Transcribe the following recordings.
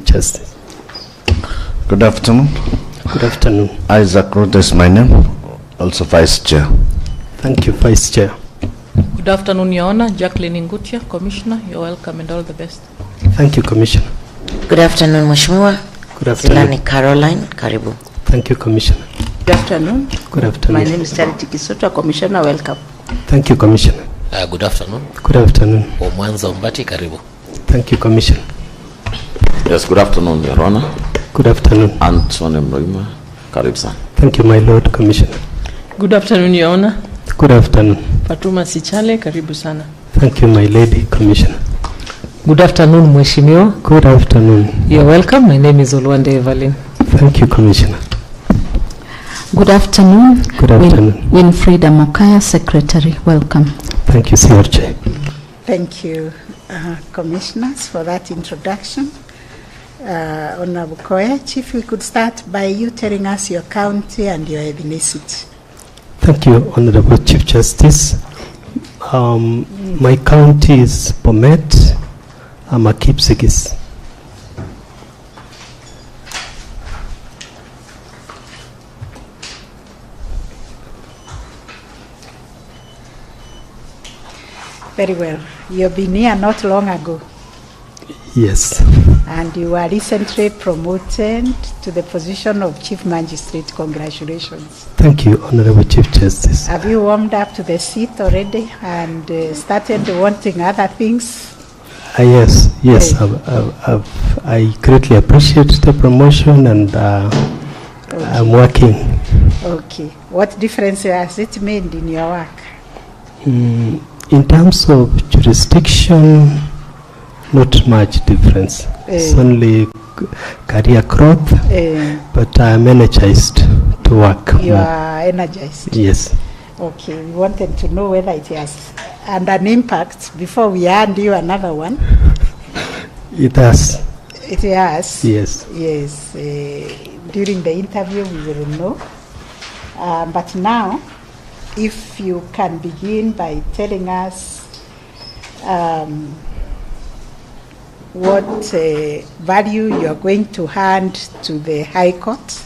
Justice. Good afternoon. Good afternoon. Isaac Ruth is my name, also Vice Chair. Thank you, Vice Chair. Good afternoon, Your Honor. Jacqueline Ngutia, Commissioner. You're welcome and all the best. Thank you, Commissioner. Good afternoon, Mheshimiwa. Good afternoon. Zilani Caroline, karibu. Thank you, Commissioner. Good afternoon. Good afternoon. My name is Charity Kisuto, Commissioner. Welcome. Thank you, Commissioner. Good afternoon. Good afternoon. Omwanza Umbati, karibu. Thank you, Commissioner. Yes, good afternoon, Your Honor. Good afternoon. Anthony Mrima, karibu sana. Thank you, my Lord, Commissioner. Good afternoon, Your Honor. Good afternoon. Fatuma Sichale, karibu sana. Thank you, my Lady, Commissioner. Good afternoon, Mheshimiwa. Good afternoon. You're welcome. My name is Olwande Evelyn. Thank you, Commissioner. Good afternoon. Good afternoon. Winfrida Mokaya, Secretary. Welcome. Thank you, CRJ. Thank you, Commissioners, for that introduction. Honorable Koech, if we could start by you telling us your county and your ethnicity. Thank you, Honorable Chief Justice. My county is Bomet. I'm a Kipsigis. Very well. You've been here not long ago. Yes. And you were recently promoted to the position of Chief Magistrate. Congratulations. Thank you, Honorable Chief Justice. Have you warmed up to the seat already and started wanting other things? Yes. I greatly appreciate the promotion and okay. I'm working. Okay. What difference has it made in your work? In terms of jurisdiction, not much difference. It's only career growth, but I'm energized to work. You are energized? Yes. Okay, we wanted to know whether it has had an impact before we hand you another one. It has. It has? Yes. Yes. During the interview we will know. But now, if you can begin by telling us what value you are going to hand to the High Court,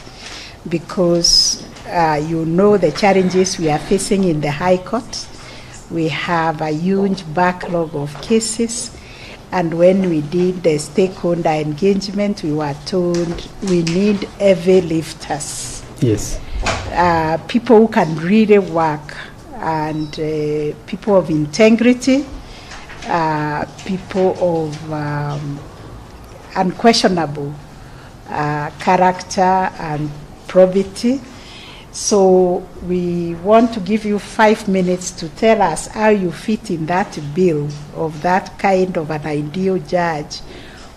because you know the challenges we are facing in the High Court. We have a huge backlog of cases, and when we did the stakeholder engagement, we were told we need heavy lifters. Yes. People who can really work, and people of integrity, people of unquestionable character and probity. So we want to give you 5 minutes to tell us how you fit in that bill of that kind of an ideal judge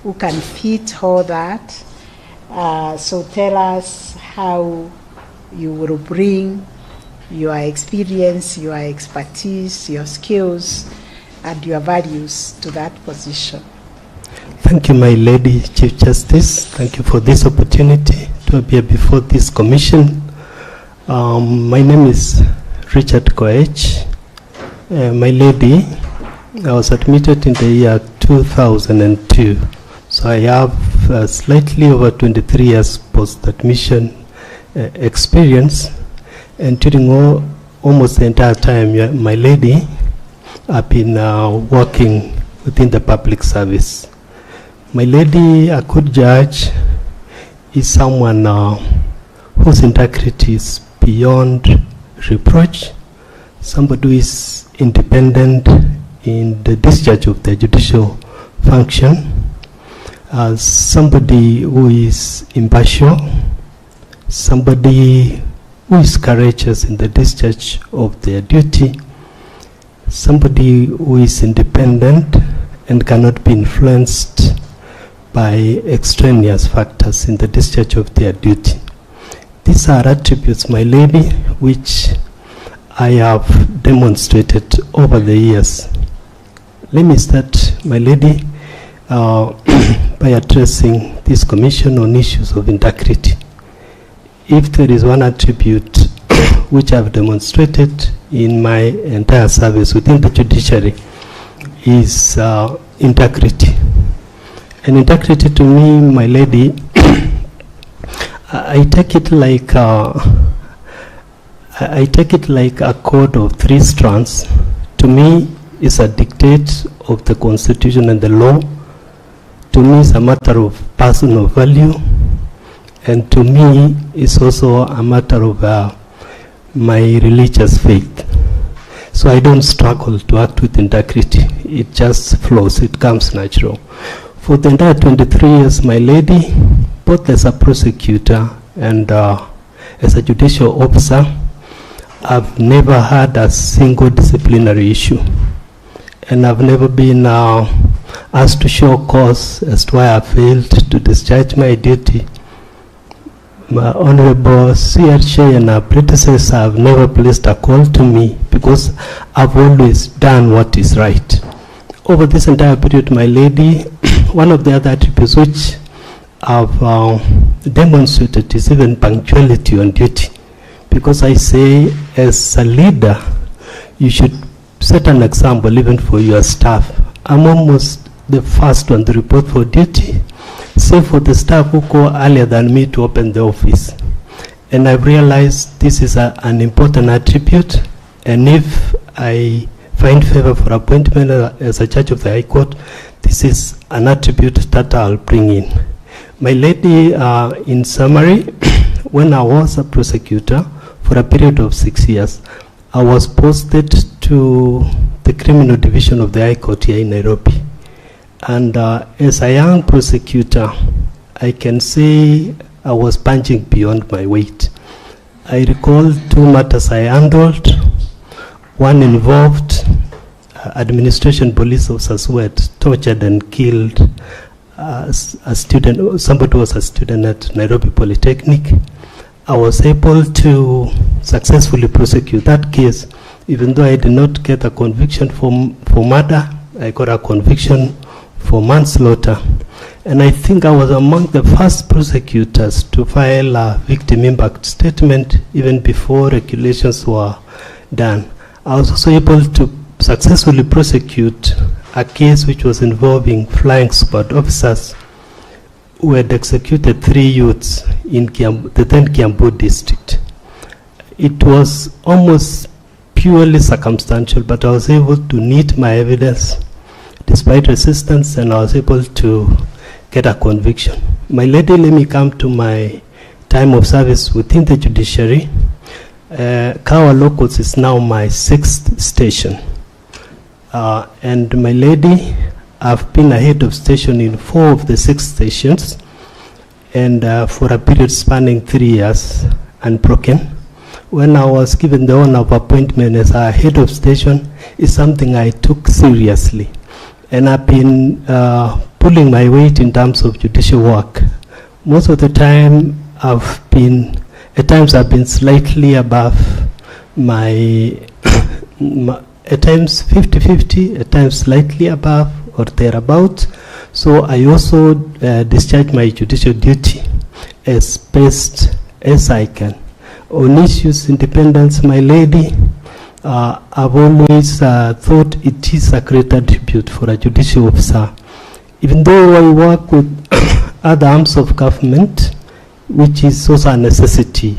who can fit all that. So tell us how you will bring your experience, your expertise, your skills, and your values to that position. Thank you, my Lady Chief Justice. Thank you for this opportunity to appear before this commission. My name is Richard Koech. My lady, I was admitted in the year 2002. So I have slightly over 23 years post-admission experience, and during almost the entire time, my lady, I've been working within the public service. My lady, a good judge, is someone whose integrity is beyond reproach, somebody who is independent in the discharge of the judicial function, somebody who is impartial, somebody who is courageous in the discharge of their duty, somebody who is independent and cannot be influenced by extraneous factors in the discharge of their duty. These are attributes, my lady, which I have demonstrated over the years. Let me start, my lady, by addressing this commission on issues of integrity. If there is one attribute which I've demonstrated in my entire service within the judiciary, is integrity. And integrity to me, my lady, I take it like a code of 3 strands. To me, it's a dictate of the Constitution and the law. To me, it's a matter of personal value, and to me, it's also a matter of my religious faith. So I don't struggle to act with integrity. It just flows. It comes natural. For the entire 23 years, my lady, both as a prosecutor and as a judicial officer, I've never had a single disciplinary issue. And I've never been asked to show cause as to why I failed to discharge my duty. My Honorable CRC and our predecessors have never placed a call to me because I've always done what is right. Over this entire period, my lady, one of the other attributes which I've demonstrated is even punctuality on duty. Because I say, as a leader, you should set an example even for your staff. I'm almost the first one to report for duty, save for the staff who go earlier than me to open the office. And I've realized this is an important attribute, and if I find favor for appointment as a judge of the High Court, this is an attribute that I'll bring in. My lady, in summary, when I was a prosecutor for a period of 6 years, I was posted to the criminal division of the High Court here in Nairobi. And as a young prosecutor, I can say I was punching beyond my weight. I recall 2 matters I handled. One involved administration police officers who had tortured and killed a student. Somebody was a student at Nairobi Polytechnic. I was able to successfully prosecute that case, even though I did not get a conviction for murder. I got a conviction for manslaughter. And I think I was among the first prosecutors to file a victim impact statement even before regulations were done. I was also able to successfully prosecute a case which was involving flying squad officers who had executed 3 youths in the then Kiambu district. It was almost purely circumstantial, but I was able to knit my evidence despite resistance, and I was able to get a conviction. My lady, let me come to my time of service within the judiciary. Kawa Locals is now my 6th station. And my lady, I've been a head of station in 4 of the 6 stations, and for a period spanning 3 years unbroken. When I was given the honor of appointment as a head of station, is something I took seriously. And I've been pulling my weight in terms of judicial work. Most of the time, at times I've been slightly above my at times 50-50, at times slightly above or thereabout. So I also discharge my judicial duty as best as I can. On issues independence, my lady, I've always thought it is a great attribute for a judicial officer. Even though I work with other arms of government, which is also a necessity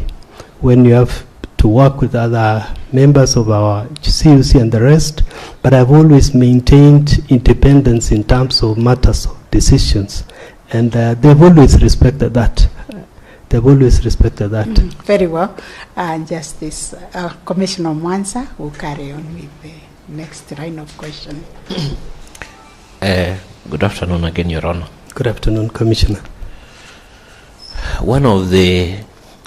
when you have to work with other members of our CUC and the rest, but I've always maintained independence in terms of matters of decisions, and they've always respected that. Very well. Justice Commissioner Mwanza will carry on with the next line of questioning. Good afternoon again, Your Honor. Good afternoon, Commissioner. One of the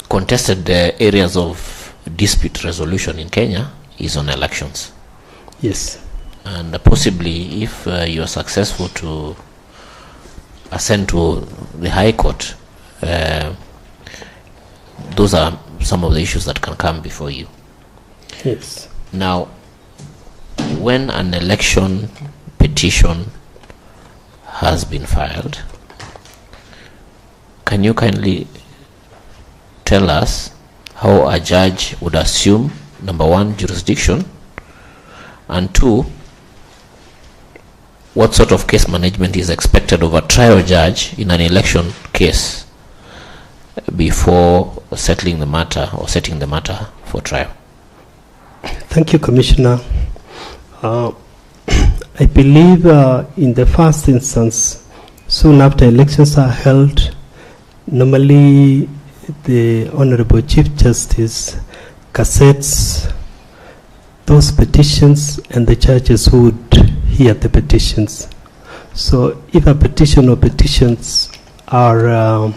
contested areas of dispute resolution in Kenya is on elections. Yes. And possibly, if you are successful to ascend to the High Court, those are some of the issues that can come before you. Yes. Now, when an election petition has been filed, can you kindly tell us how a judge would assume, number 1, jurisdiction, and 2, what sort of case management is expected of a trial judge in an election case before settling the matter or setting the matter for trial? Thank you, Commissioner. I believe in the first instance, soon after elections are held, normally the Honorable Chief Justice cassettes those petitions and the judges would hear the petitions. So if a petition or petitions are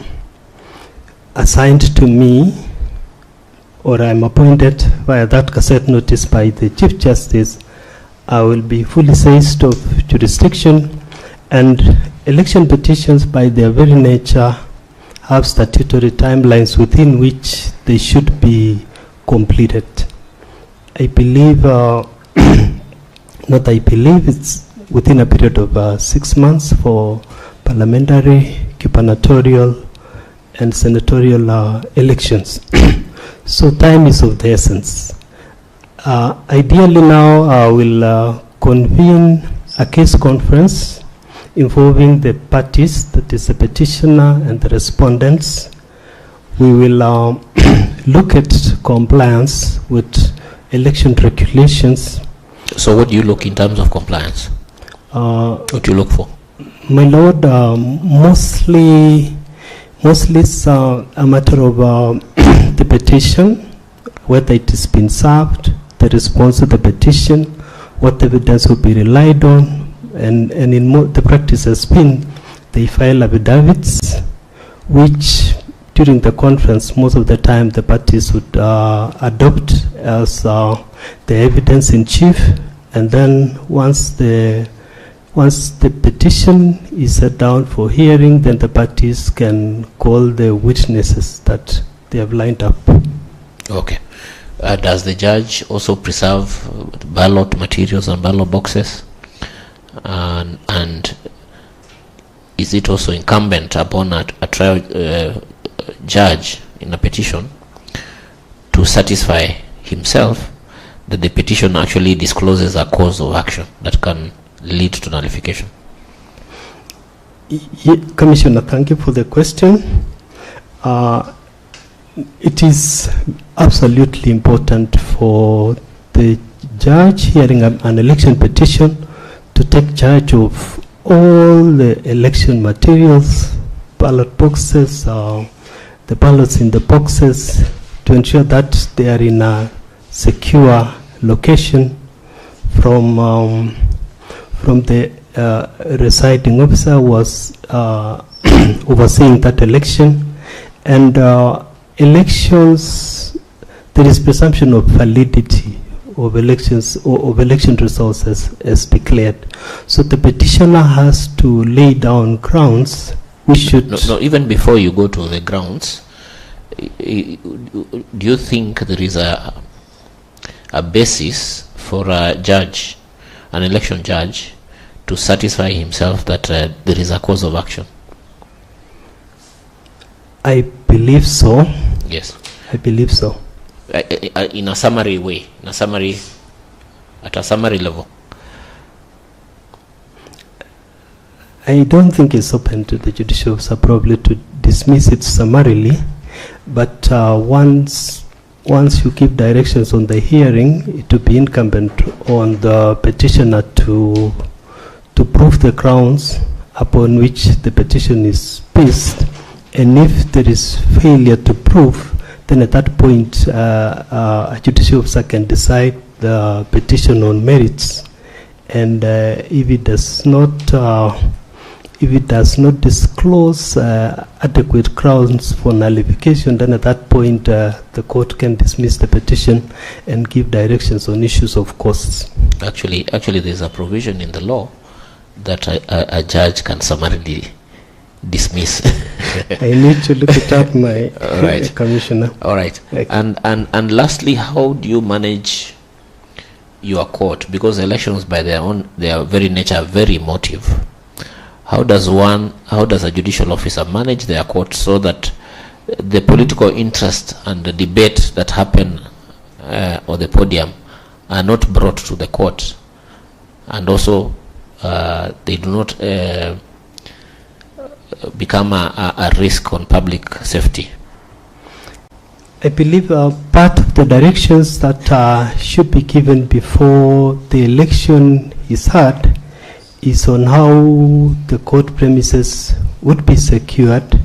assigned to me, or I'm appointed via that cassette notice by the Chief Justice, I will be fully seized of jurisdiction, and election petitions by their very nature have statutory timelines within which they should be completed. I believe, it's within a period of 6 months for parliamentary, gubernatorial, and senatorial elections. So time is of the essence. Ideally now I will convene a case conference involving the parties, that is the petitioner and the respondents. We will look at compliance with election regulations. So what do you look in terms of compliance? What do you look for? My Lord, mostly it's a matter of the petition, whether it has been served, the response to the petition, what evidence will be relied on, and in the practice has been they file affidavits, which during the conference most of the time the parties would adopt as the evidence in chief, and then once the petition is set down for hearing, then the parties can call the witnesses that they have lined up. Okay. Does the judge also preserve ballot materials and ballot boxes? And is it also incumbent upon a trial judge in a petition to satisfy himself that the petition actually discloses a cause of action that can lead to nullification? Commissioner, thank you for the question. It is absolutely important for the judge hearing an election petition to take charge of all the election materials, ballot boxes, the ballots in the boxes, to ensure that they are in a secure location from the residing officer who was overseeing that election. And elections, there is presumption of validity of elections or of election results as declared. So the petitioner has to lay down grounds. We should no, even before you go to the grounds, do you think there is a basis for a judge, an election judge, to satisfy himself that there is a cause of action? I believe so. Yes. I believe so. In a summary way, at a summary level. I don't think it's open to the judicial officer probably to dismiss it summarily, but once you give directions on the hearing, it will be incumbent on the petitioner to prove the grounds upon which the petition is based, and if there is failure to prove, then at that point a judicial officer can decide the petition on merits, and if it does not disclose adequate grounds for nullification, then at that point the court can dismiss the petition and give directions on issues of costs. Actually there's a provision in the law that a judge can summarily dismiss. I need to look it up, my right. Commissioner. All right. Okay. And lastly, how do you manage your court? Because elections by their very nature are very emotive. How does a judicial officer manage their court so that the political interest and the debate that happen on the podium are not brought to the court, and also they do not become a risk on public safety? I believe part of the directions that should be given before the election is had is on how the court premises would be secured,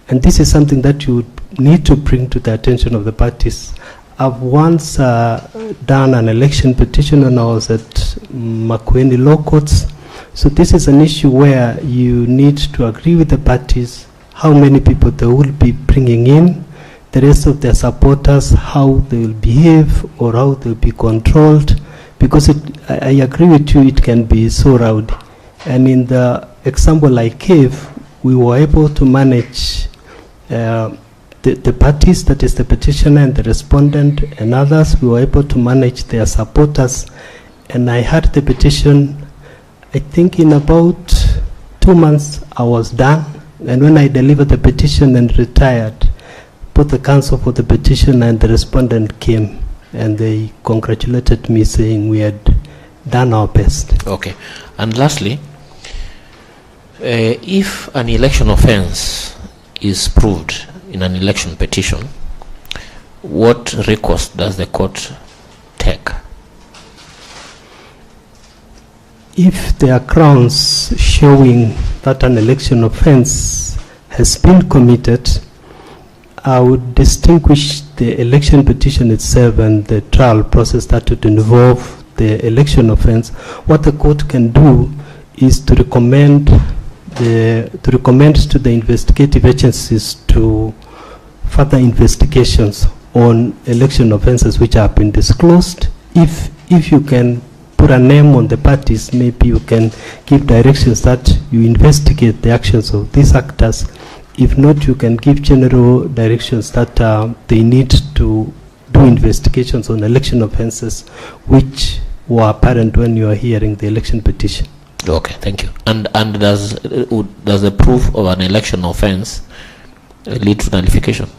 and this is something that you would need to bring to the attention of the parties. I've once done an election petition when I was at Makueni Law Courts. So this is an issue where you need to agree with the parties how many people they will be bringing in, the rest of their supporters, how they will behave or how they will be controlled, because I agree with you, it can be so rowdy. And in the example I gave, we were able to manage the parties, that is the petitioner and the respondent and others. We were able to manage their supporters, and I had the petition, I think in about 2 months I was done. And when I delivered the petition and retired, both the counsel for the petition and the respondent came and they congratulated me, saying we had done our best. Okay. And lastly, if an election offense is proved in an election petition, what recourse does the court take? If there are grounds showing that an election offense has been committed, I would distinguish the election petition itself and the trial process that would involve the election offense. What the court can do is to recommend to the investigative agencies to further investigations on election offenses which have been disclosed. If you can put a name on the parties, maybe you can give directions that you investigate the actions of these actors. If not, you can give general directions that they need to do investigations on election offenses which were apparent when you are hearing the election petition. Okay, thank you. And does the proof of an election offense lead to nullification,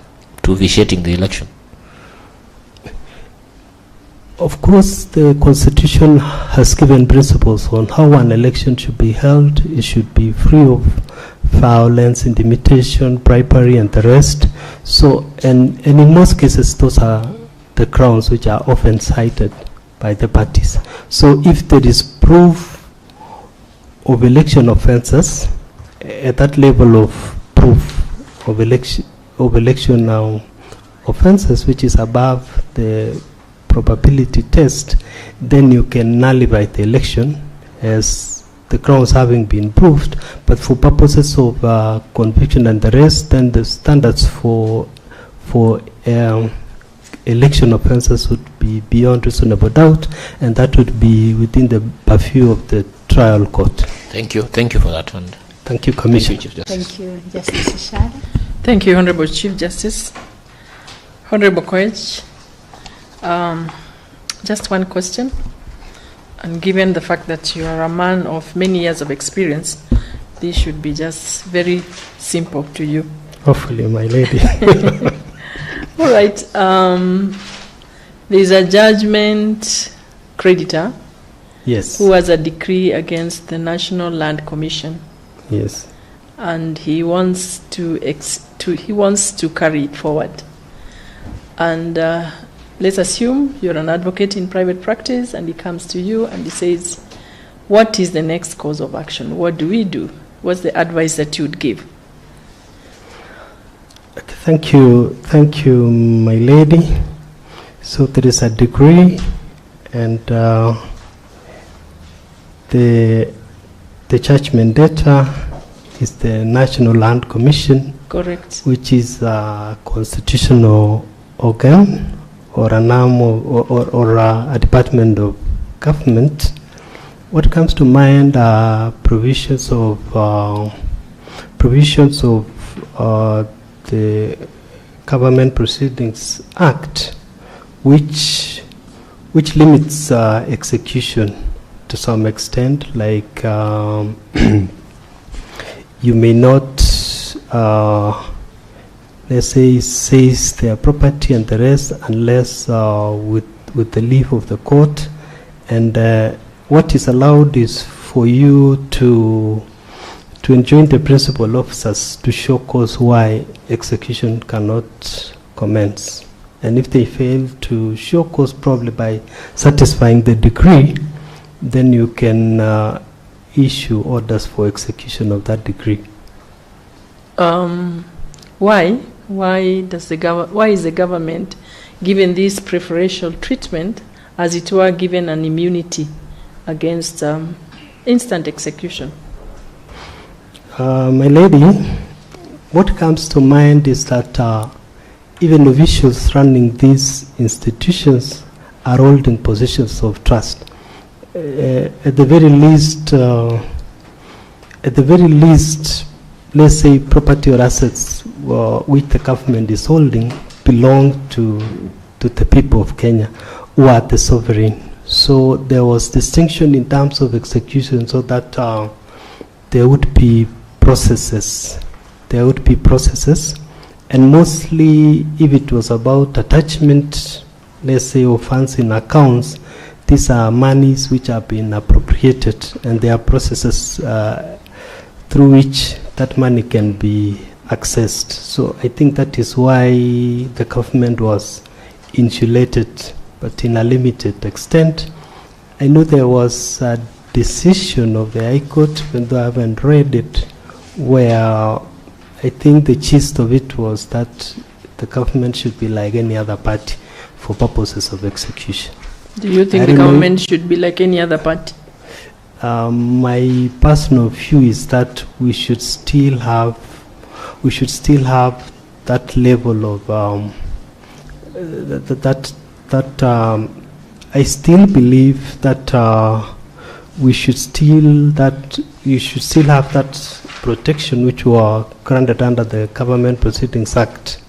to vitiating the election? Of course, the Constitution has given principles on how an election should be held. It should be free of violence, intimidation, bribery, and the rest. So, and in most cases, those are the grounds which are often cited by the parties. So, if there is proof of election offences at that level of proof of election offences, which is above the probability test, then you can nullify the election as the grounds having been proved. But for purposes of conviction and the rest, then the standards for election offences would be beyond reasonable doubt, and that would be within the purview of the trial court. Thank you for that. And thank you, Commissioner. Thank you, Chief Justice. Thank you, Justice Ishara. Thank you, Honorable Chief Justice. Honorable Koech, just one question. And given the fact that you are a man of many years of experience, this should be just very simple to you. Hopefully, my lady. All right. There is a judgment creditor. Yes. Who has a decree against the National Land Commission. Yes. And he wants to carry it forward. And let's assume you're an advocate in private practice, and he comes to you and he says, what is the next course of action? What do we do? What's the advice that you would give? Thank you, my lady. So there is a decree, and the judgment debtor is the National Land Commission. Correct. Which is a constitutional organ or an arm or a department of government. What comes to mind are provisions of the Government Proceedings Act, which limits execution to some extent, like you may not, let's say, seize their property and the rest unless with the leave of the court. And what is allowed is for you to enjoin the principal officers to show cause why execution cannot commence. And if they fail to show cause, probably by satisfying the decree, then you can issue orders for execution of that decree. Why? Why is the government given this preferential treatment, as it were given an immunity against instant execution? My lady, what comes to mind is that even officials running these institutions are holding positions of trust. At the very least, let's say property or assets which the government is holding belong to the people of Kenya, who are the sovereign. So there was distinction in terms of execution, so that there would be processes. And mostly, if it was about attachment, let's say, of funds in accounts, these are monies which have been appropriated, and there are processes through which that money can be accessed. So I think that is why the government was insulated, but in a limited extent. I know there was a decision of the High Court, even though I haven't read it, where I think the gist of it was that the government should be like any other party for purposes of execution. Do you think the government should be like any other party? My personal view is that we should still have that level of I still believe that you should still have that protection which were granted under the Government Proceedings Act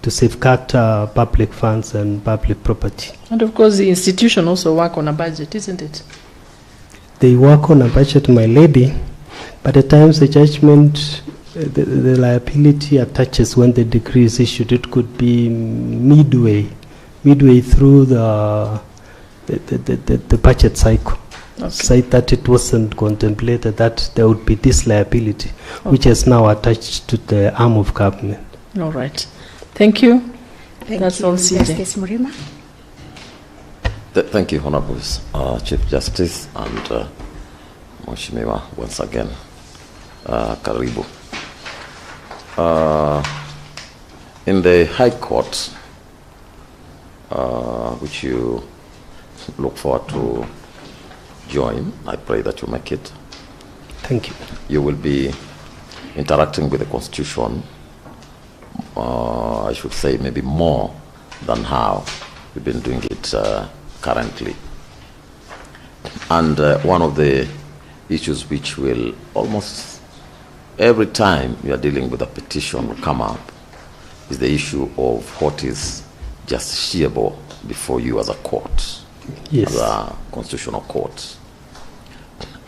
to safeguard public funds and public property. And of course, the institution also work on a budget, isn't it? They work on a budget, my lady, but at times the judgment, the liability attaches when the decree is issued. It could be midway through the budget cycle. Okay. Say that it wasn't contemplated that there would be this liability, which is now attached to the arm of government. All right. Thank you. That's all, CJ. Justice Murima. Thank you, Honorable Chief Justice, and Mheshimiwa, once again, karibu. In the High Court, which you look forward to join, I pray that you make it. Thank you. You will be interacting with the Constitution, I should say maybe more than how we've been doing it currently. And one of the issues which will almost every time you are dealing with a petition will come up is the issue of what is justiciable before you as a court, yes, as a constitutional court.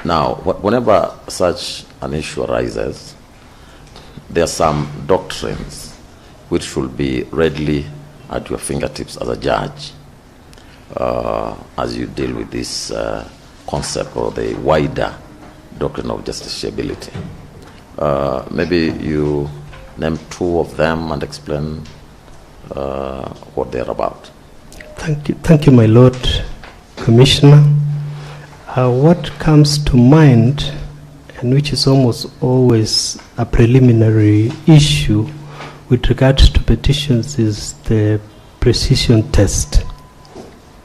Now, whenever such an issue arises, there are some doctrines which should be readily at your fingertips as a judge, as you deal with this concept or the wider doctrine of justiciability. Maybe you name two of them and explain what they're about. Thank you, my Lord Commissioner. What comes to mind, and which is almost always a preliminary issue with regards to petitions, is the precision test.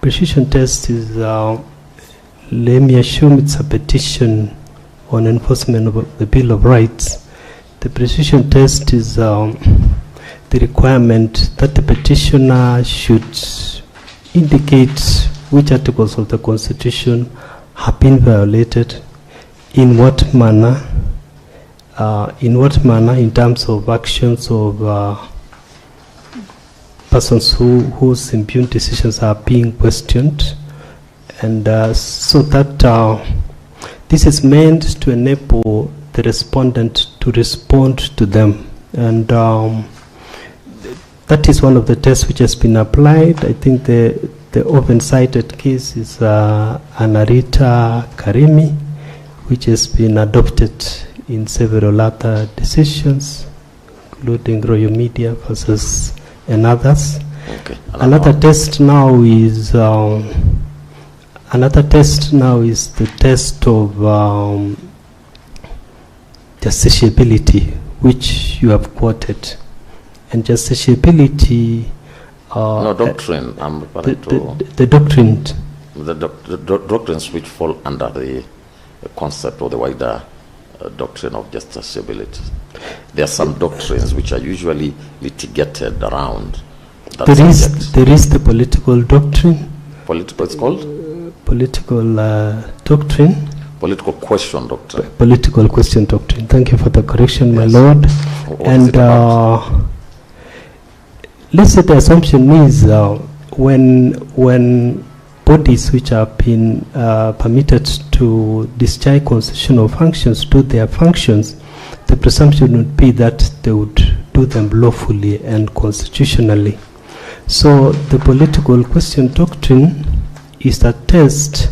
Precision test is, let me assume it's a petition on enforcement of the Bill of Rights. The precision test is the requirement that the petitioner should indicate which articles of the Constitution have been violated, in what manner, in terms of actions of persons whose impugned decisions are being questioned, and so that this is meant to enable the respondent to respond to them. And that is one of the tests which has been applied. I think the often cited case is Anarita Karimi, which has been adopted in several other decisions, including Royal Media versus and others. Okay. Another test now is the test of justiciability, which you have quoted. And justiciability... no, doctrine. I'm referring to... The doctrine. The doctrines which fall under the concept or the wider doctrine of justiciability. There are some doctrines which are usually litigated around that subject. There is the political doctrine. Political, it's called? Political doctrine. Political question doctrine. Political question doctrine. Thank you for the correction, Yes. my lord. What And is it about? let's say the assumption is when bodies which have been permitted to discharge constitutional functions do their functions, the presumption would be that they would do them lawfully and constitutionally. So the political question doctrine is a test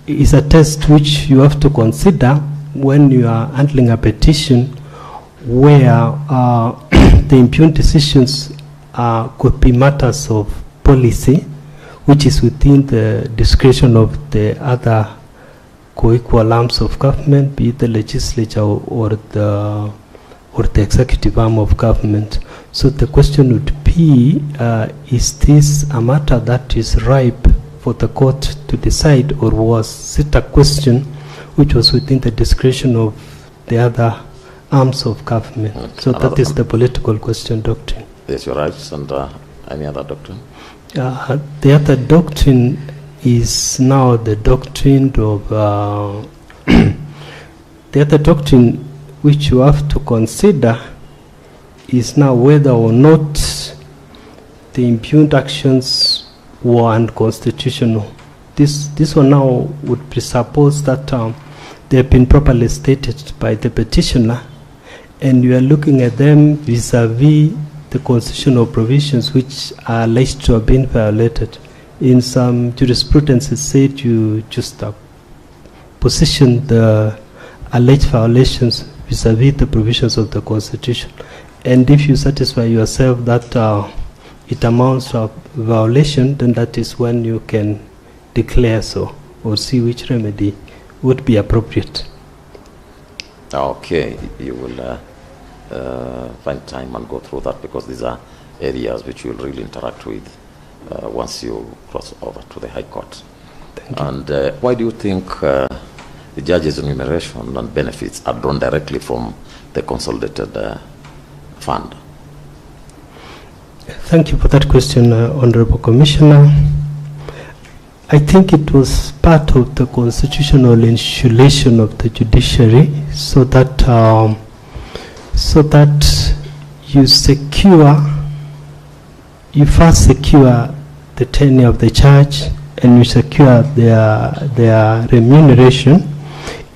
is a test which you have to consider when you are handling a petition where the impugned decisions could be matters of policy, which is within the discretion of the other co-equal arms of government, be it the legislature or the executive arm of government. So the question would be, is this a matter that is ripe for the court to decide, or was it a question which was within the discretion of the other arms of government? Okay. So that is the political question doctrine. Yes, you're right. And any other doctrine? The other doctrine is now the doctrine of the other doctrine which you have to consider is now whether or not the impugned actions were unconstitutional. This one now would presuppose that they have been properly stated by the petitioner, and you are looking at them vis-a-vis the constitutional provisions which are alleged to have been violated. In some jurisprudence, it said you just position the alleged violations vis-a-vis the provisions of the Constitution. And if you satisfy yourself that it amounts to a violation, then that is when you can declare so or see which remedy would be appropriate. Okay, you will find time and go through that, because these are areas which you will really interact with once you cross over to the High Court. Thank you. And why do you think the judges' remuneration and benefits are drawn directly from the consolidated fund? Thank you for that question, Honorable Commissioner. I think it was part of the constitutional insulation of the judiciary, so that you first secure the tenure of the judge, and you secure their remuneration.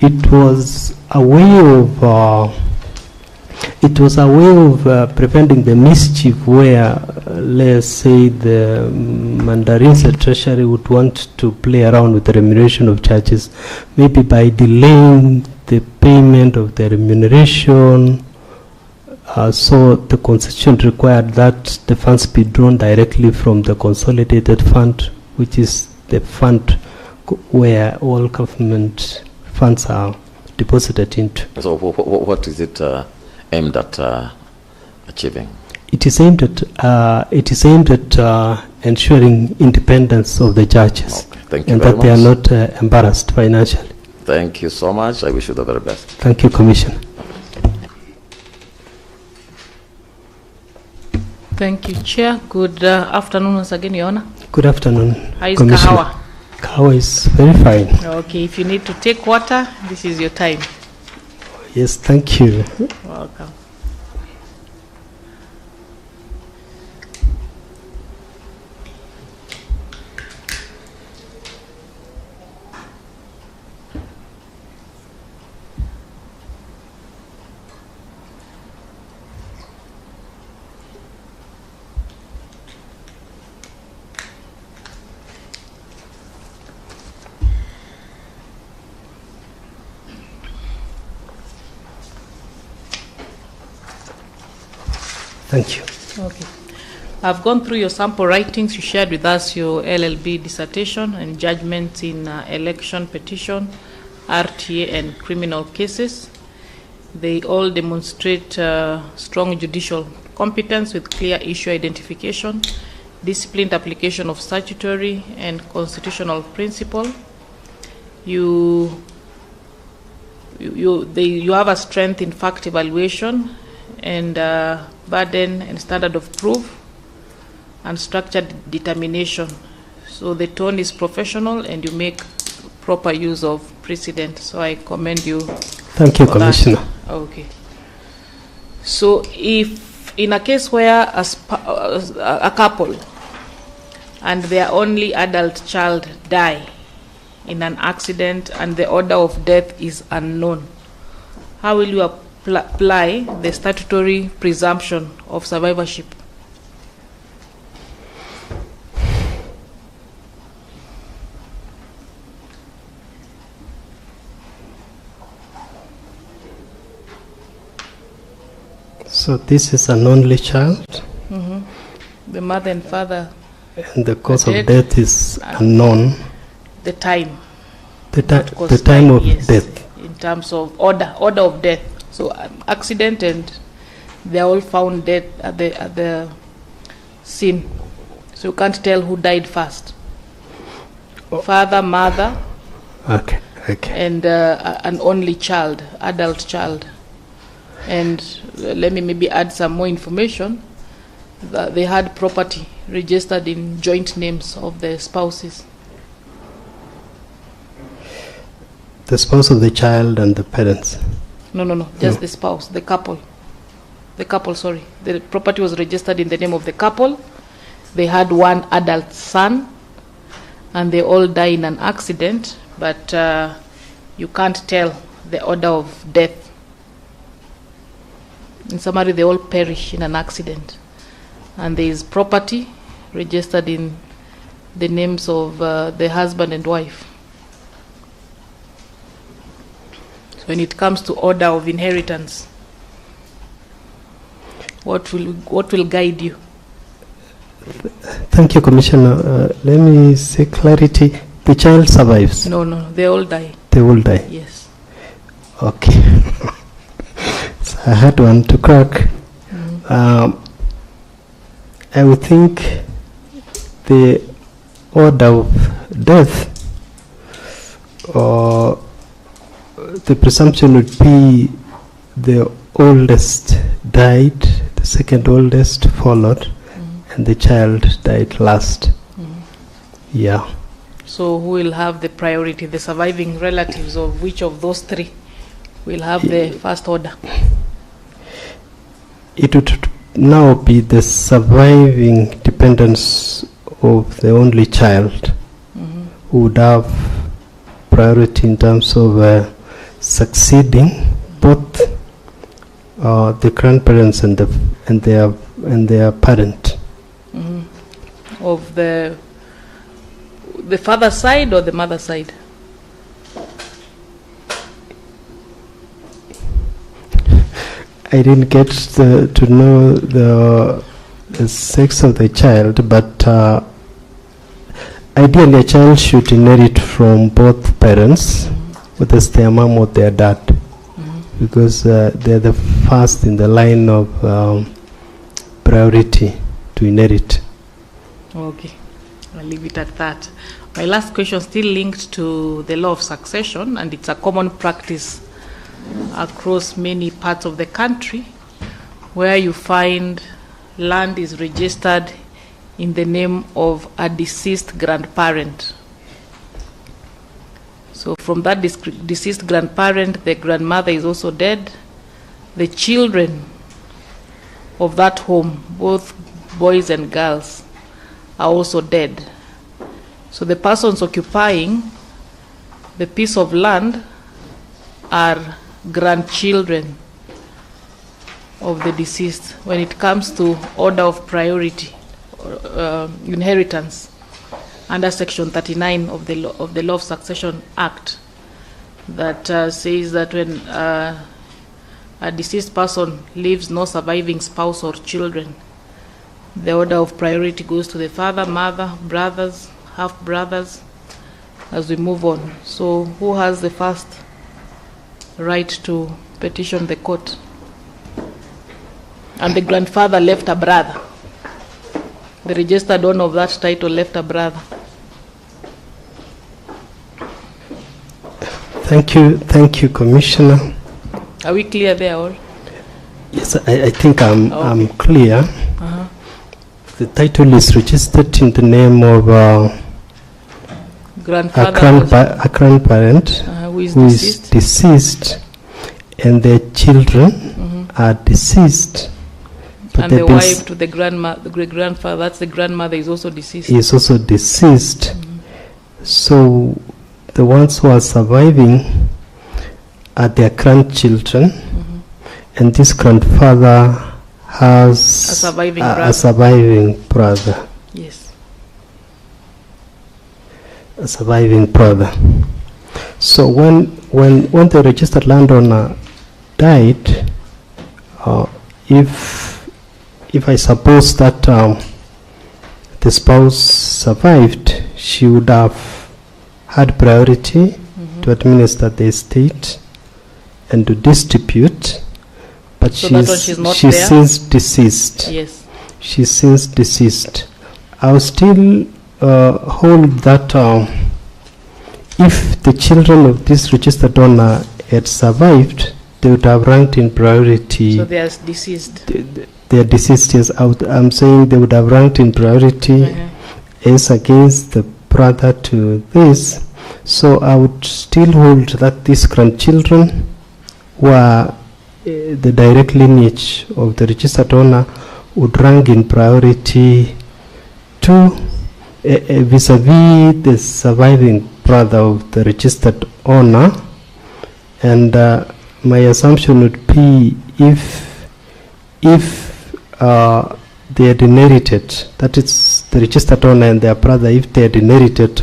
It was a way of preventing the mischief where, let's say, the mandarins at Treasury would want to play around with the remuneration of judges, maybe by delaying the payment of the remuneration. So the Constitution required that the funds be drawn directly from the consolidated fund, which is the fund where all government funds are deposited into. So what is it aimed at achieving? It is aimed at ensuring independence of the judges, Okay, thank you and very that they are much. not embarrassed financially. Thank you so much. I wish you the very best. Thank you, Commissioner. Thank you, Chair. Good afternoon once again, Your Honor. Good afternoon, How is Commissioner. Kahawa? Kahawa is very fine. Okay, if you need to take water, this is your time. Yes, thank you. Welcome. Thank you. Okay. I've gone through your sample writings. You shared with us your LLB dissertation and judgments in election petition, RTA, and criminal cases. They all demonstrate strong judicial competence with clear issue identification, disciplined application of statutory and constitutional principle. You have a strength in fact evaluation and burden and standard of proof and structured determination. So the tone is professional and you make proper use of precedent. So I commend you. Thank you, Commissioner. Okay. So if in a case where a couple and their only adult child die in an accident and the order of death is unknown, how will you apply the statutory presumption of survivorship? So this is an only child? Mm-hmm. The mother and father. And the cause of death is unknown. The time. The time of death. In terms of order of death. So accident and they're all found dead at the scene. So you can't tell who died first. Father, mother. Okay. And an only child, adult child. And let me maybe add some more information. That they had property registered in joint names of the spouses. The spouse of the child and the parents? No, just the spouse, the couple. The property was registered in the name of the couple. They had one adult son and they all die in an accident, but you can't tell the order of death. In summary, they all perish in an accident. And there is property registered in the names of the husband and wife. So when it comes to order of inheritance, what will guide you? Thank you, Commissioner. Let me say clarity. The child survives? No, they all die. They all die? Yes. Okay. So I had one to crack. I would think the order of death or the presumption would be the oldest died, the second oldest followed, and the child died last. Yeah. So who will have the priority? The surviving relatives of which of those three will have the first order? It would now be the surviving dependents of the only child who would have priority in terms of succeeding both the grandparents and their parent. Of the father side or the mother side? I didn't get to know the sex of the child, but ideally a child should inherit from both parents, whether it's their mom or their dad, because they're the first in the line of priority to inherit. Okay, I'll leave it at that. My last question still linked to the law of succession, and it's a common practice across many parts of the country where you find land is registered in the name of a deceased grandparent. So from that deceased grandparent, the grandmother is also dead. The children of that home, both boys and girls, are also dead. So the persons occupying the piece of land are grandchildren of the deceased when it comes to order of priority, inheritance, under Section 39 of the Law of Succession Act, that says that when a deceased person leaves no surviving spouse or children, the order of priority goes to the father, mother, brothers, half-brothers, as we move on. So who has the first right to petition the court? And the grandfather left a brother. The registered owner of that title left a brother. Thank you, Commissioner. Are we clear there all? Yes, I think I'm clear. Uh-huh. The title is registered in the name of a grandparent who is deceased, and their children are deceased. But and the wife to the great-grandfather, that's the grandmother, is also deceased. Is also deceased. So the ones who are surviving are their grandchildren, and this grandfather has a surviving brother. Yes. A surviving brother. So when the registered landowner died, if I suppose that the spouse survived, she would have had priority to administer the estate and to distribute, but so she's since deceased. Yes. She's since deceased. I'll still hold that if the children of this registered owner had survived, they would have ranked in priority. So they are deceased. They are deceased, yes. I'm saying they would have ranked in priority as against the brother to this. So I would still hold that these grandchildren were the direct lineage of the registered owner would rank in priority to vis-a-vis the surviving brother of the registered owner. And my assumption would be if they had inherited, that is the registered owner and their brother, if they had inherited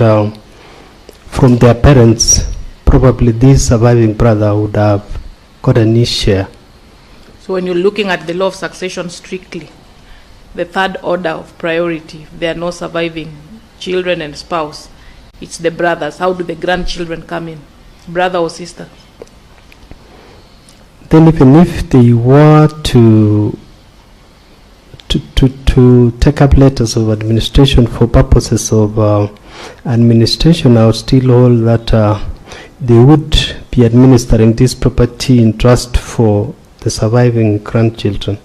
from their parents, probably this surviving brother would have gotten his share. So when you're looking at the law of succession strictly, the third order of priority, if there are no surviving children and spouse, it's the brothers. How do the grandchildren come in? Brother or sister? Then even if they were to take up letters of administration for purposes of administration, I would still hold that they would be administering this property in trust for the surviving grandchildren.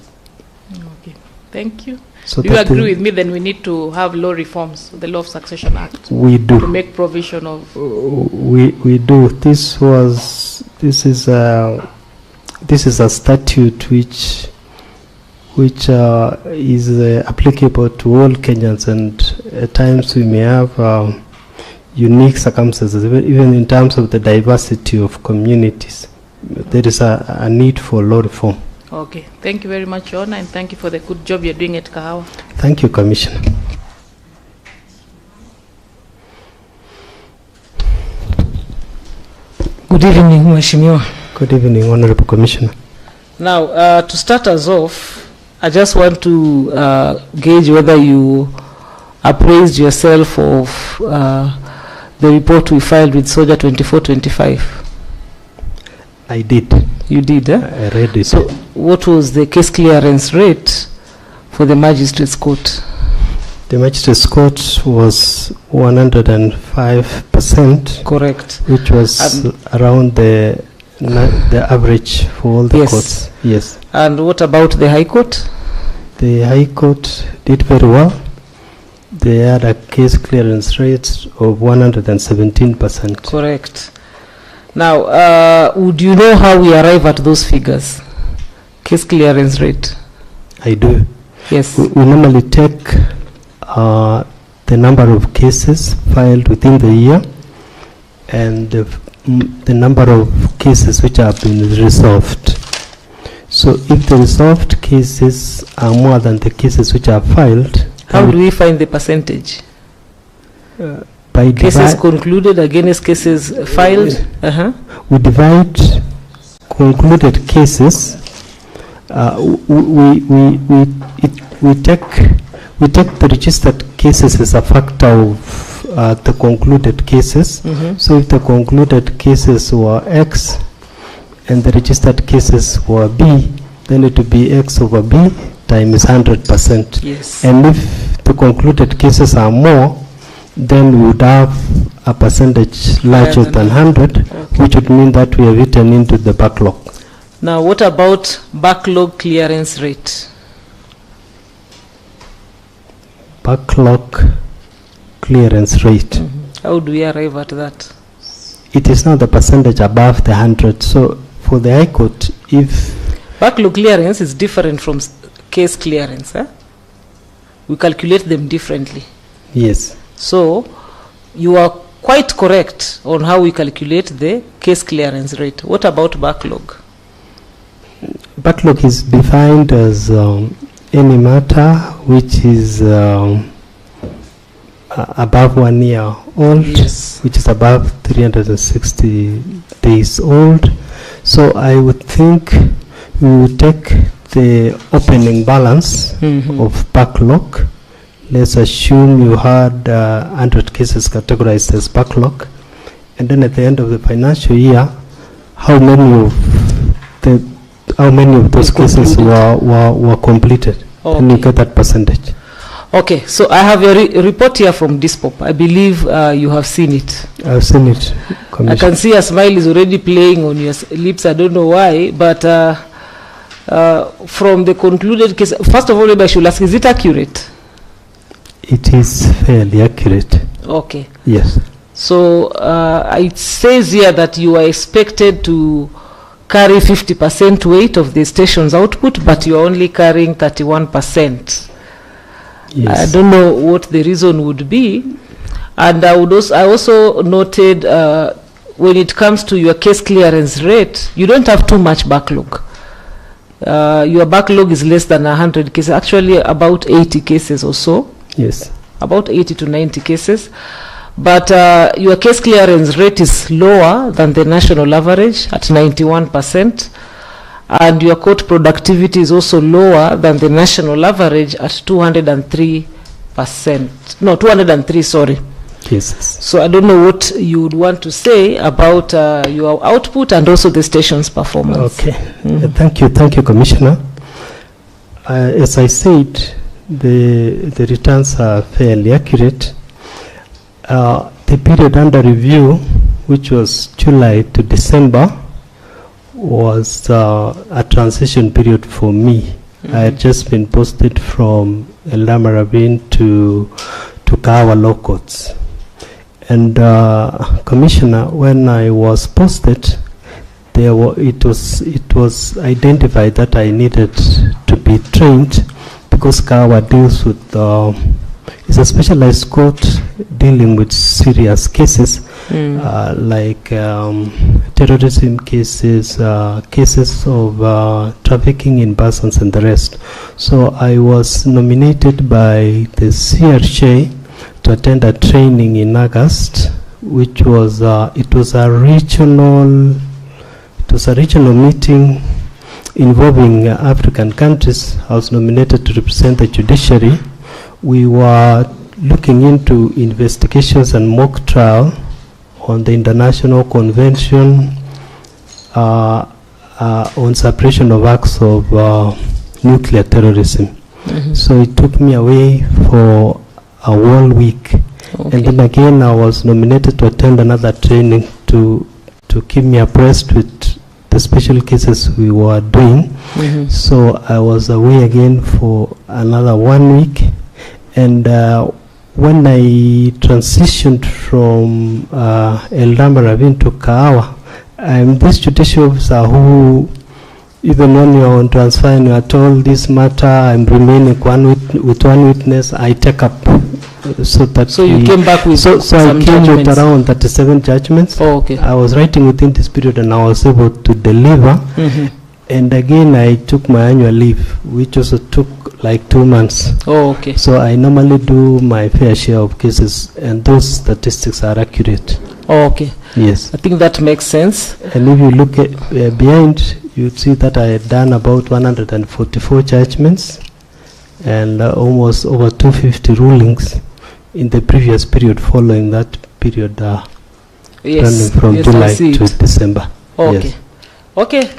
Okay, thank you. So do you agree with me? Then we need to have law reforms, the Law of Succession Act. We do. To make provision of. We do. This is a statute which is applicable to all Kenyans, and at times we may have unique circumstances, even in terms of the diversity of communities. There is a need for law reform. Okay, thank you very much, Your Honor, and thank you for the good job you're doing at Kahawa. Thank you, Commissioner. Good evening, Mheshimiwa. Good evening, Honorable Commissioner. Now, to start us off, I just want to gauge whether you appraised yourself of the report we filed with Soldier 2425. I did. You did, eh? I read it. So, what was the case clearance rate for the Magistrates Court? The Magistrates Court was 105%. Correct. Which was around the average for all the courts. Yes. And what about the High Court? The High Court did very well. They had a case clearance rate of 117%. Correct. Now, would you know how we arrive at those figures? Case clearance rate. I do. Yes. We normally take the number of cases filed within the year and the number of cases which have been resolved. So if the resolved cases are more than the cases which are filed, how do we find the percentage? By cases concluded against cases filed? We divide concluded cases, we take the registered cases as a factor of the concluded cases. So if the concluded cases were X and the registered cases were B, then it would be X over B times 100%. Yes. And if the concluded cases are more, then we would have a percentage larger than 100, which would mean that we have eaten into the backlog. Now, what about backlog clearance rate? Backlog clearance rate. How do we arrive at that? It is not the percentage above the 100. So for the High Court, if Backlog clearance is different from case clearance. We calculate them differently. yes, So you are quite correct on how we calculate the case clearance rate. What about backlog? backlog is defined as any matter which is above 1 year old, Yes. which is above 360 days old. So I would think we would take the opening balance of backlog. Let's assume you had 100 cases categorized as backlog, and then at the end of the financial year, how many of those cases were completed? And you Okay. get that percentage. Okay, so I have a report here from DISPOP. I believe you have seen it. I've seen it, I Commissioner. can see a smile is already playing on your lips. I don't know why, but from the concluded case, first of all, maybe I should ask, is it accurate? It is fairly accurate. Okay. Yes. So it says here that you are expected to carry 50% weight of the station's output, but you are only carrying 31%. Yes. I don't know what the reason would be. And I also noted when it comes to your case clearance rate, you don't have too much backlog. Your backlog is less than 100 cases, actually about 80 cases or so, Yes. about 80 to 90 cases. But your case clearance rate is lower than the national average at 91%. And your court productivity is also lower than the national average at 203%. No, 203, sorry. Cases. So I don't know what you would want to say about your output and also the station's performance. Okay. Thank you, Commissioner. As I said, the returns are fairly accurate. The period under review, which was July to December, was a transition period for me. I had just been posted from Eldama Ravine to Kawa Law Courts. And Commissioner, when I was posted, it was identified that I needed to be trained, because Kawa deals with it's a specialized court dealing with serious cases like terrorism cases, cases of trafficking in persons and the rest. So I was nominated by the CRJ to attend a training in August, which was it was a regional meeting involving African countries. I was nominated to represent the judiciary. We were looking into investigations and mock trial on the International Convention on Suppression of Acts of Nuclear Terrorism. So it took me away for a whole week. And then again, I was nominated to attend another training to keep me abreast with the special cases we were doing. So I was away again for another 1 week. And when I transitioned from Eldama Ravine to Kahawa, I'm this judicial officer who, even when you're on transfer and you are told this matter, I'm remaining with one witness, I take up. So you came back with so some I came judgments. with around 37 judgments. Oh, okay. I was writing within this period and I was able to deliver. And again, I took my annual leave, which also took like 2 months. Oh, okay. So I normally do my fair share of cases, and those statistics are accurate. Oh, okay. Yes. I think that makes sense. And if you look at behind, you'd see that I had done about 144 judgments and almost over 250 rulings in the previous period following that period, running from yes, July I see to it. December. Okay. Yes. Okay.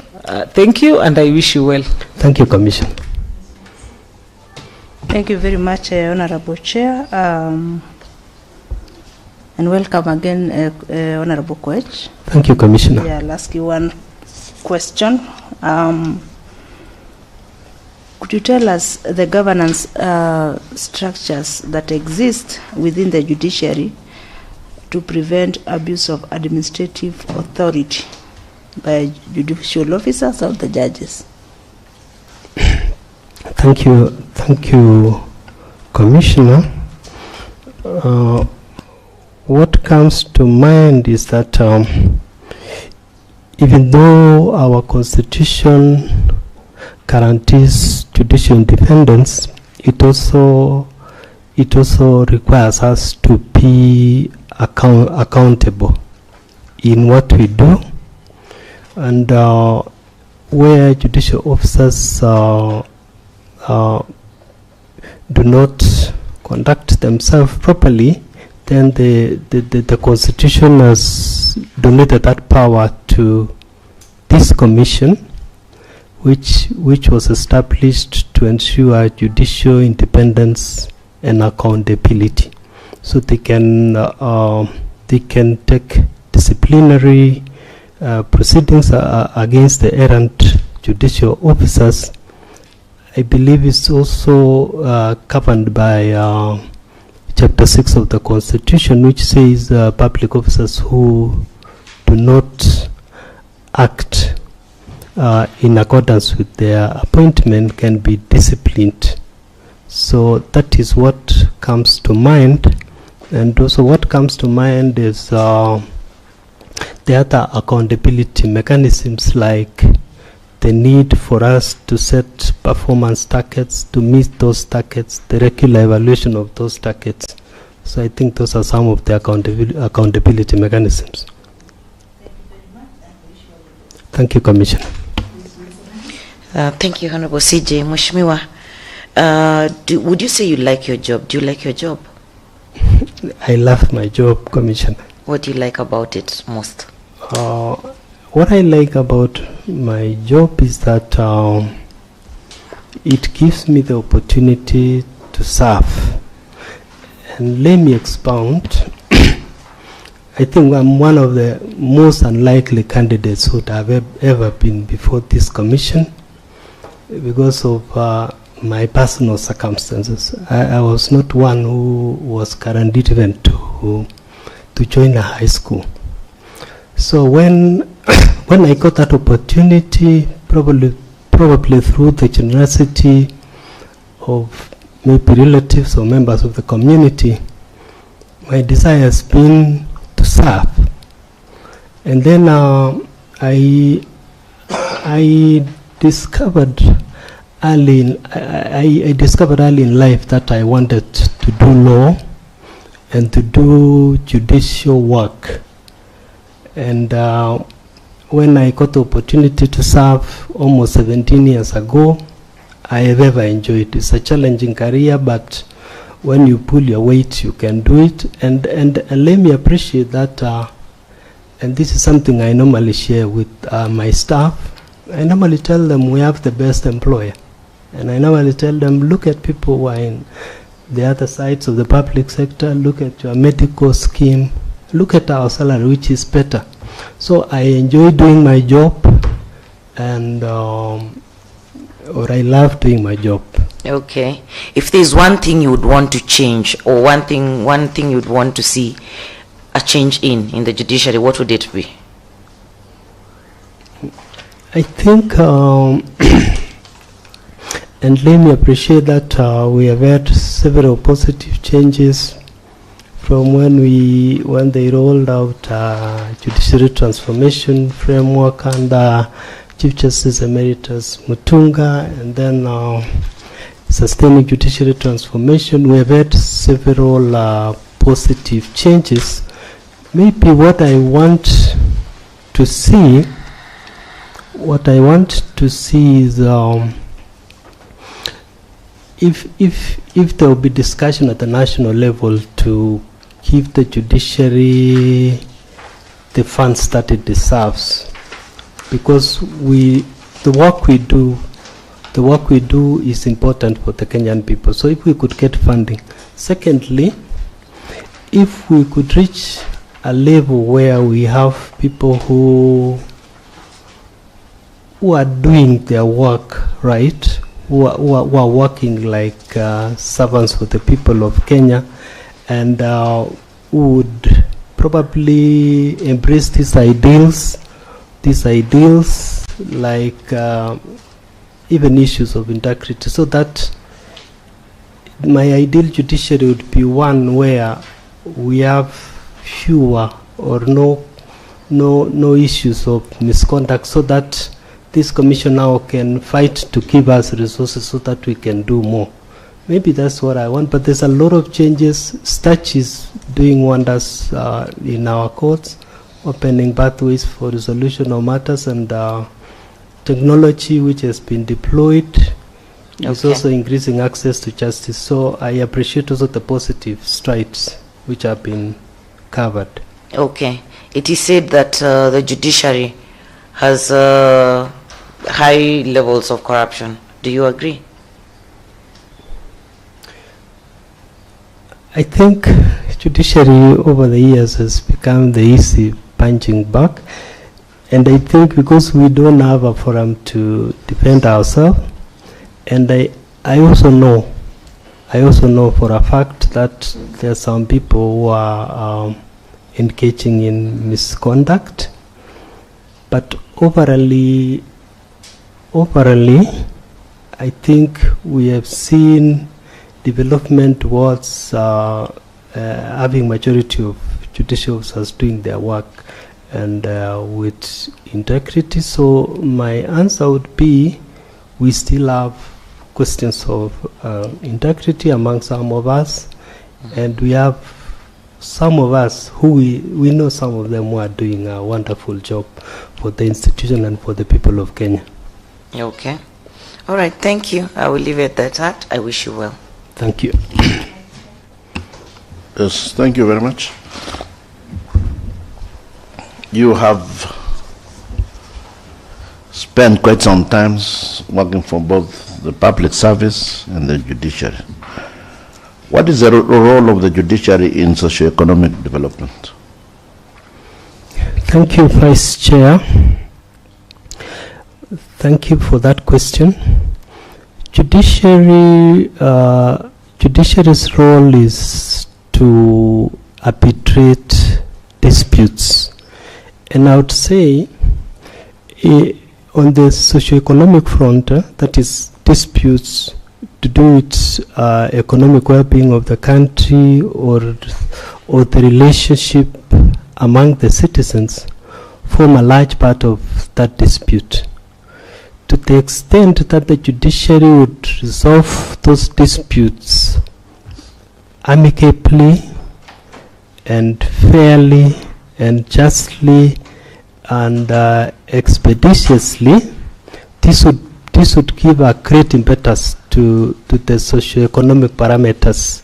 Thank you, and I wish you well. Thank you, Commission. Thank you very much, Honorable Chair, and welcome again, Honorable Koech. Thank you, Commissioner. Yeah, I'll ask you one question. Could you tell us the governance structures that exist within the judiciary to prevent abuse of administrative authority by judicial officers or the judges? Thank you, Commissioner. What comes to mind is that even though our Constitution guarantees judicial independence, it also requires us to be accountable in what we do, and where judicial officers do not conduct themselves properly, then the Constitution has donated that power to this commission, which was established to ensure judicial independence and accountability. So they can take disciplinary proceedings against the errant judicial officers. I believe it's also governed by Chapter 6 of the Constitution, which says public officers who do not act in accordance with their appointment can be disciplined. So that is what comes to mind. And also what comes to mind is the other accountability mechanisms, like the need for us to set performance targets, to meet those targets, the regular evaluation of those targets. So I think those are some of the accountability mechanisms. Thank you, Commissioner. Thank you, Honorable CJ. Mheshimiwa, would you say you like your job? Do you like your job? I love my job, Commissioner. What do you like about it most? What I like about my job is that it gives me the opportunity to serve. And let me expound. I think I'm one of the most unlikely candidates who have ever been before this commission because of my personal circumstances. I was not one who was guaranteed even to join a high school. So when I got that opportunity, probably through the generosity of maybe relatives or members of the community, my desire has been to serve. And then I discovered early in life that I wanted to do law and to do judicial work. And when I got the opportunity to serve almost 17 years ago, I have ever enjoyed it. It's a challenging career, but when you pull your weight, you can do it. And let me appreciate that. And this is something I normally share with my staff. I normally tell them we have the best employer. And I normally tell them, look at people who are in the other sides of the public sector, look at your medical scheme, look at our salary, which is better. So I enjoy doing my job, and or I love doing my job. Okay. If there's one thing you would want to change, or one thing you'd want to see a change in the judiciary, what would it be? I think, and let me appreciate that we have had several positive changes from when they rolled out judiciary transformation framework under Chief Justice Emeritus Mutunga, and then sustaining judiciary transformation. We have had several positive changes, maybe what I want to see is if there will be discussion at the national level to give the judiciary the funds that it deserves, because the work we do is important for the Kenyan people. So if we could get funding. Secondly, if we could reach a level where we have people who are doing their work right, who are working like servants for the people of Kenya, and who would probably embrace these ideals like even issues of integrity, so that my ideal judiciary would be one where we have fewer or no issues of misconduct, so that this commission now can fight to give us resources so that we can do more. Maybe that's what I want, but there's a lot of changes. Statute is doing wonders in our courts, opening pathways for resolution of matters, and technology which has been deployed is also increasing access to justice. So I appreciate also the positive strides which have been covered. Okay. It is said that the judiciary has high levels of corruption. Do you agree? I think judiciary over the years has become the easy punching bag, and I think because we don't have a forum to defend ourselves, and I also know for a fact that there are some people who are engaging in misconduct, but overall, I think we have seen development towards having majority of judicial officers doing their work and with integrity. So my answer would be we still have questions of integrity among some of us, and we have some of us who we know some of them who are doing a wonderful job for the institution and for the people of Kenya. Okay. All right, thank you. I will leave it at that. I wish you well. Thank you. Yes, thank you very much. You have spent quite some time working for both the public service and the judiciary. What is the role of the judiciary in socio-economic development? Thank you, Vice Chair. Thank you for that question. Judiciary's role is to arbitrate disputes, and I would say on the socio-economic front, that is disputes to do with economic well-being of the country or the relationship among the citizens, form a large part of that dispute. To the extent that the judiciary would resolve those disputes amicably and fairly and justly and expeditiously, this would give a great impetus to the socio-economic parameters.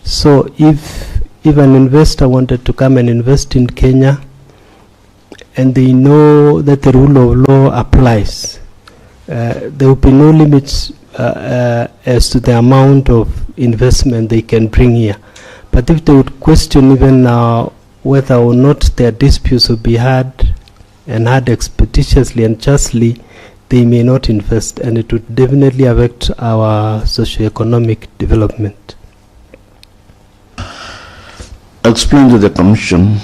So if an investor wanted to come and invest in Kenya, and they know that the rule of law applies, there will be no limits as to the amount of investment they can bring here. But if they would question even whether or not their disputes will be heard and heard expeditiously and justly, they may not invest, and it would definitely affect our socio-economic development. Explain to the Commission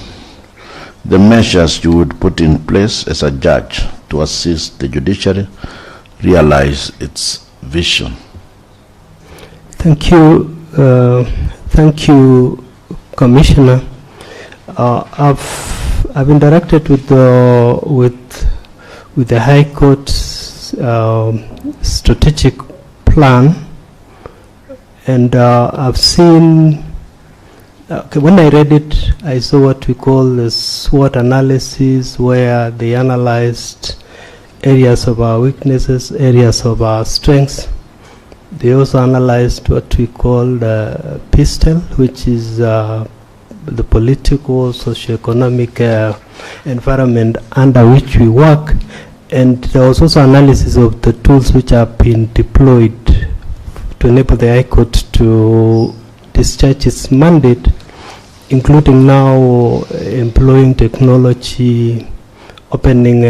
the measures you would put in place as a judge to assist the judiciary realize its vision. Thank you, Commissioner. I've interacted with the High Court's strategic plan, and I've seen Okay, when I read it, I saw what we call the SWOT analysis, where they analyzed areas of our weaknesses, areas of our strengths. They also analyzed what we call the PISTEL, which is the political, socio-economic environment under which we work. And there was also analysis of the tools which have been deployed to enable the High Court to discharge its mandate, including now employing technology, opening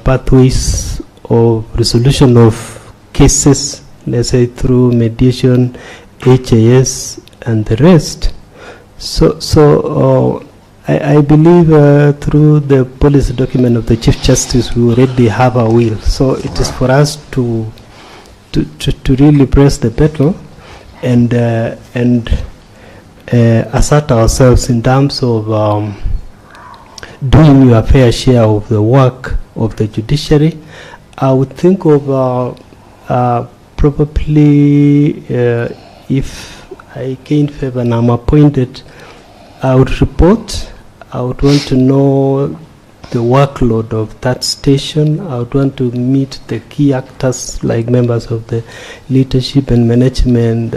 pathways of resolution of cases, let's say through mediation, HAS, and the rest. So I believe through the policy document of the Chief Justice, we already have a will. So it is for us to really press the pedal and assert ourselves in terms of doing your fair share of the work of the judiciary. I would think of probably if I gain favor and I'm appointed, I would report. I would want to know the workload of that station. I would want to meet the key actors like members of the leadership and management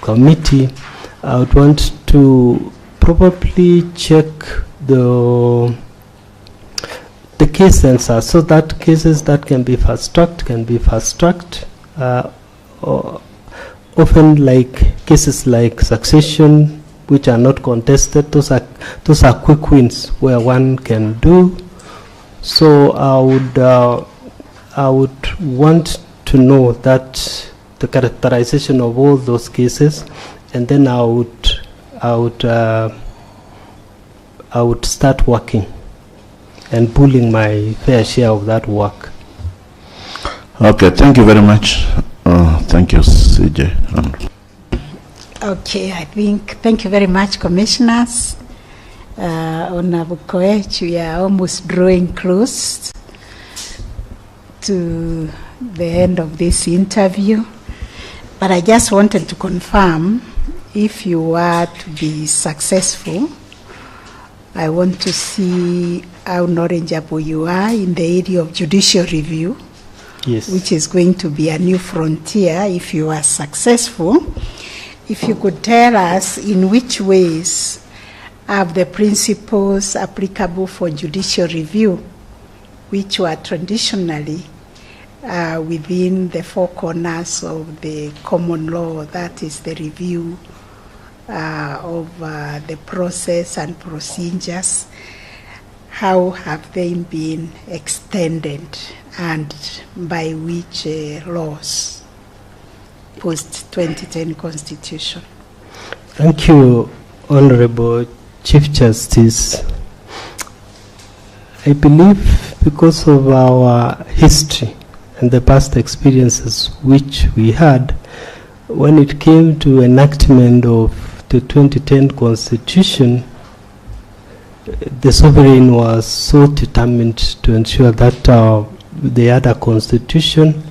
committee. I would want to probably check the case census, so that cases that can be fast-tracked can be fast-tracked. Often like cases like succession, which are not contested, those are quick wins where one can do. So I would want to know that the characterization of all those cases, and then I would start working and pulling my fair share of that work. Okay, thank you very much. Thank you, CJ. Okay, thank you very much, Commissioners. Honorable Koech, we are almost drawing close to the end of this interview. But I just wanted to confirm, if you were to be successful, I want to see how knowledgeable you are in the area of judicial review. Yes. Which is going to be a new frontier if you are successful. If you could tell us in which ways have the principles applicable for judicial review, which were traditionally within the four corners of the common law, that is the review of the process and procedures, how have they been extended and by which laws? Post-2010 Constitution. Thank you, Honorable Chief Justice. I believe because of our history and the past experiences which we had, when it came to enactment of the 2010 Constitution, the sovereign was so determined to ensure that they had a constitution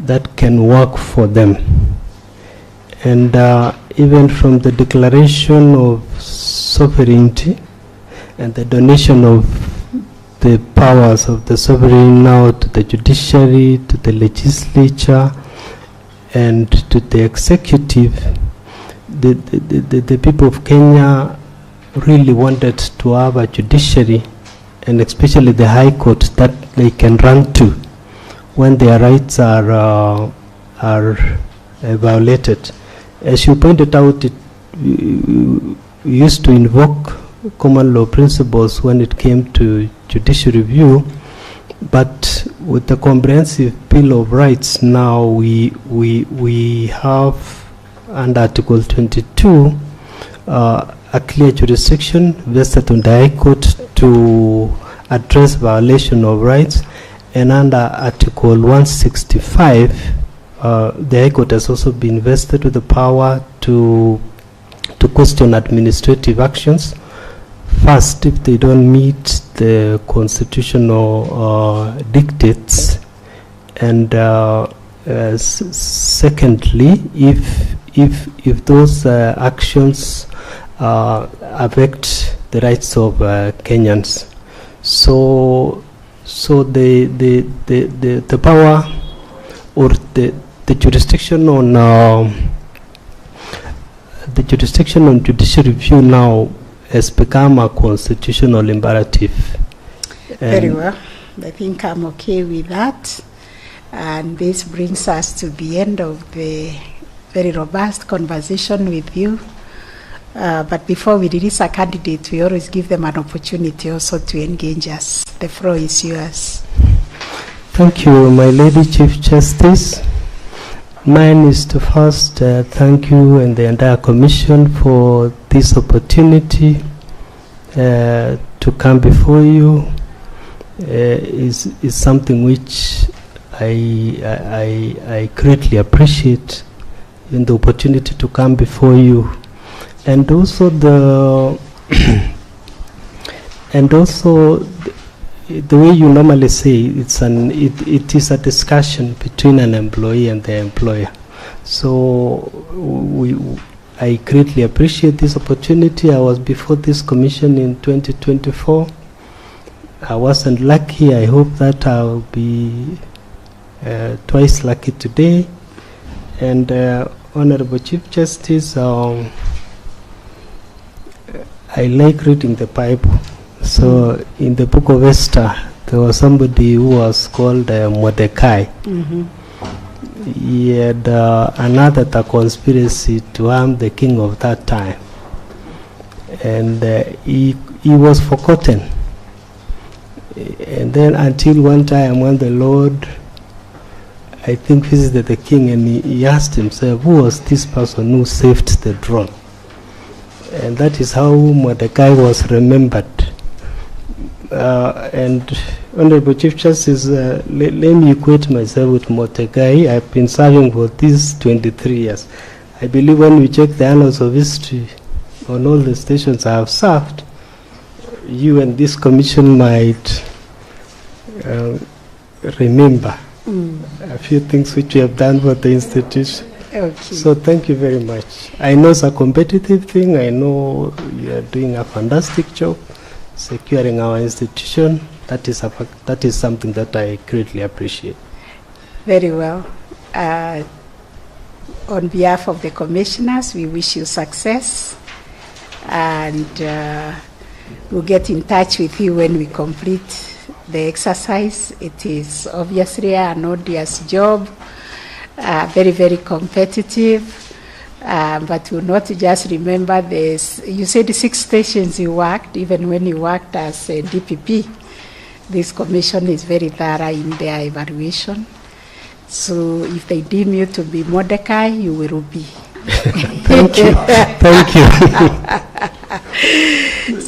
that can work for them. And even from the declaration of sovereignty and the donation of the powers of the sovereign now to the judiciary, to the legislature, and to the executive, the people of Kenya really wanted to have a judiciary, and especially the High Court, that they can run to when their rights are violated. As you pointed out, we used to invoke common law principles when it came to judicial review, but with the comprehensive Bill of Rights now, we have under Article 22 a clear jurisdiction vested on the High Court to address violation of rights. And under Article 165, the High Court has also been vested with the power to question administrative actions. First, if they don't meet the constitutional dictates, and secondly, if those actions affect the rights of Kenyans. So the power or the jurisdiction on judicial review now has become a constitutional imperative. Very well. I think I'm okay with that. And this brings us to the end of the very robust conversation with you. But before we release a candidate, we always give them an opportunity also to engage us. The floor is yours. Thank you, my Lady Chief Justice. Mine is to first thank you and the entire Commission for this opportunity to come before you. Is something which I greatly appreciate, in the opportunity to come before you, and also the way you normally say it is a discussion between an employee and the employer. So I greatly appreciate this opportunity. I was before this commission in 2024. I wasn't lucky. I hope that I'll be twice lucky today. And Honorable Chief Justice, I like reading the Bible. So in the book of Esther, there was somebody who was called Mordecai. He had another conspiracy to harm the king of that time. And he was forgotten. And then until one time when the Lord, I think, visited the king, and he asked himself, who was this person who saved the throne? And that is how Mordecai was remembered. And Honorable Chief Justice, let me equate myself with Mordecai. I've been serving for these 23 years. I believe when we check the annals of history on all the stations I have served, you and this commission might remember a few things which we have done for the institution. Okay. So thank you very much. I know it's a competitive thing. I know you are doing a fantastic job securing our institution. That is something that I greatly appreciate. Very well. On behalf of the commissioners, we wish you success, and we'll get in touch with you when we complete the exercise. It is obviously an odious job, very, very competitive, but we'll not just remember this. You said 6 stations you worked, even when you worked as a DPP. This commission is very thorough in their evaluation. So if they deem you to be Mordecai, you will be. Thank you. Thank you.